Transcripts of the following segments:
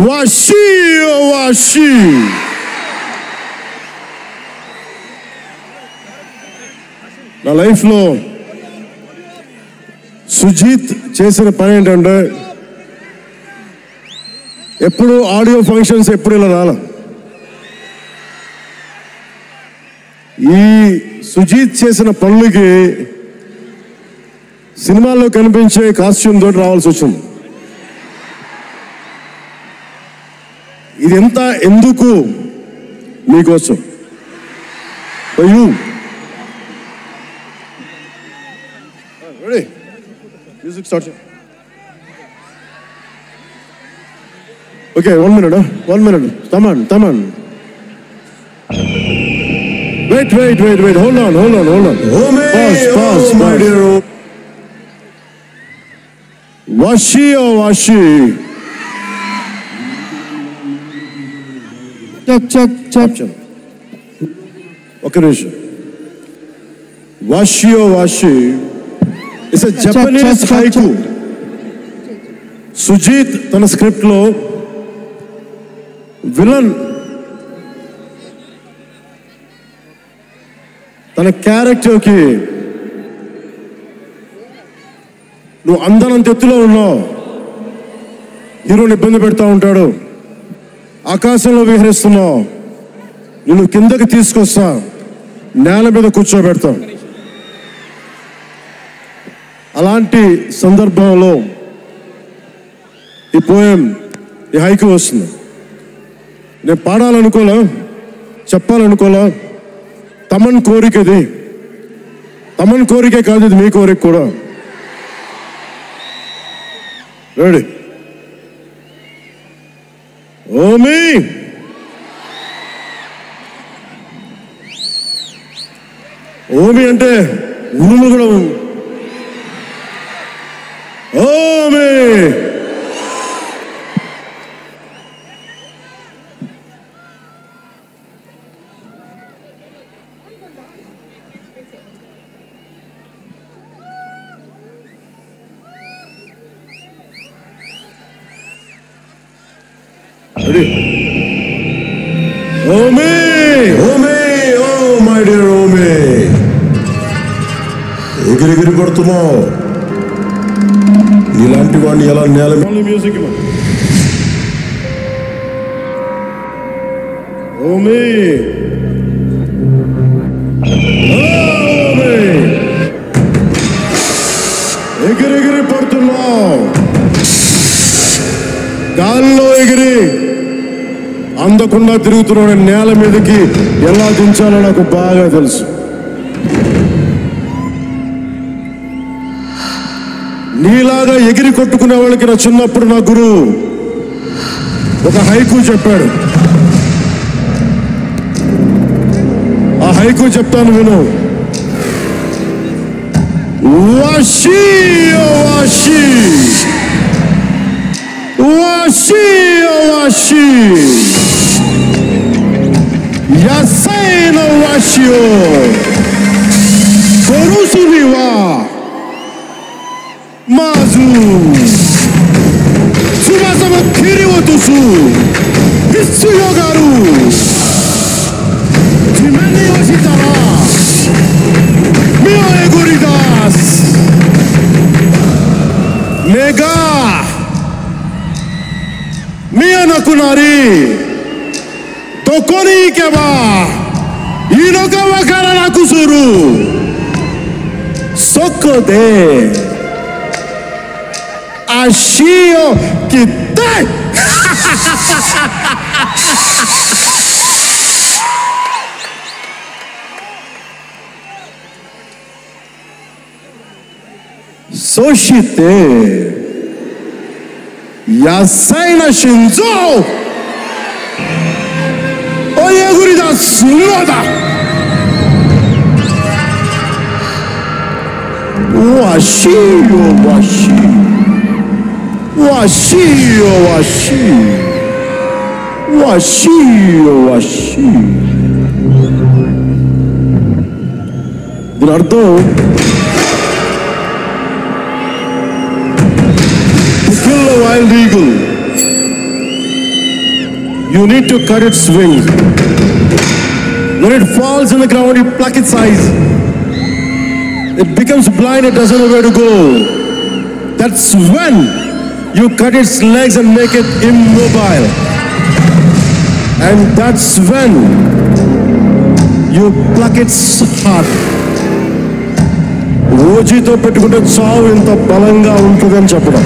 వాషి వాషి నా లైఫ్లో సుజీత్ చేసిన పని ఏంటంటే ఎప్పుడు ఆడియో ఫంక్షన్స్ ఎప్పుడు ఇలా రాల. ఈ సుజీత్ చేసిన పనులకి సినిమాల్లో కనిపించే కాస్ట్యూమ్ తోటి రావాల్సి వచ్చింది. ఇది ఎంత ఎందుకు మీకోసం music start. Okay, 1 minute. Come on. Wait. Hold on. Pause. My dear. Washi or Washi? Check. Okay, Rishi. Washi or Washi is a Japanese haiku. Sujit tana script lo villain తన క్యారెక్టర్కి నువ్వు అందనంత ఎత్తులో ఉన్నావు, హీరోని ఇబ్బంది పెడతా ఉంటాడు, ఆకాశంలో విహరిస్తున్నావు, నిన్ను కిందకి తీసుకొస్తా, నేల మీద కూర్చోబెడతా. అలాంటి సందర్భంలో ఈ పోయం, ఈ హైకు వస్తుంది. నేను పాడాలనుకోలే, చెప్పాలనుకోలే. తమన్ కోరిక ఇది. తమన్ కోరికే కాదు, ఇది మీ కోరిక కూడా. రెడీ? ఓమి ఓమి అంటే ఉరుము కూడా. Omi Omi, oh my dear Omi, ఎగిరి పడుతున్నావు. ఇలాంటి వాడిని ఎలా నేల మ్యూజిక్. ఓమి ఎగిరి పడుతున్నావు. గాల్లో ఎగిరి అందకుండా తిరుగుతున్నాడు. నేల మీదకి ఎలా దించాలో నాకు బాగా తెలుసు. నీలాగా ఎగిరి కొట్టుకునే వాళ్ళకి నా చిన్నప్పుడు నా గురువు ఒక హైకు చెప్పాడు. ఆ హైకు చెప్తాను విను. Vashi Vashi Vashi Vashi Yasai no washio Korusu wa Mazu Tsubasa kiri wo tosu Hitsuyo garu Jimen ni yoshitara Mio egoridas Nega Mia nakunari Tokoni keba Inoka wakara nakusuru Soko de Ashio kitai Soshite Yasai na shinzo Oye gurida sunoda Washi washi Washi washi Washi washi దీని అర్థం you need to cut its wings. When it falls in the ground, you pluck its eyes. It becomes blind, it doesn't know where to go. That's when you cut its legs and make it immobile. And that's when you pluck its heart. ఓజీతో పెట్టుకుంటే చావు ఇంత బలంగా ఉంటుందని చెప్పడం.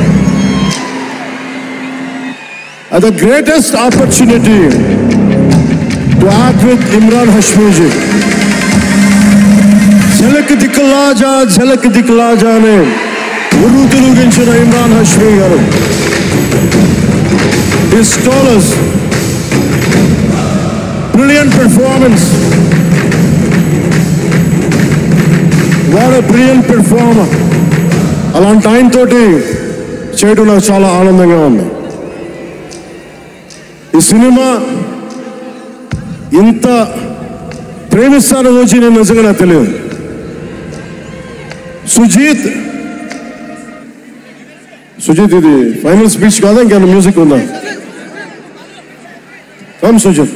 The greatest opportunity to act with Imran Hashmi ji. झलक दिखला जा ने Urdu తెలుగించిన Imran Hashmi garu. He told us brilliant performance. What a brilliant performer. అలాంటి ఆయన తోటి చేయడం నాకు చాలా ఆనందంగా ఉంది. ఈ సినిమా ఇంత ప్రేమిస్తాను వచ్చి నేను నిజంగా నాకు తెలియదు. సుజీత్ ఇది ఫైనల్ స్పీచ్ కాదా, ఇంకేమైనా మ్యూజిక్ ఉందా? కమ్ సుజీత్.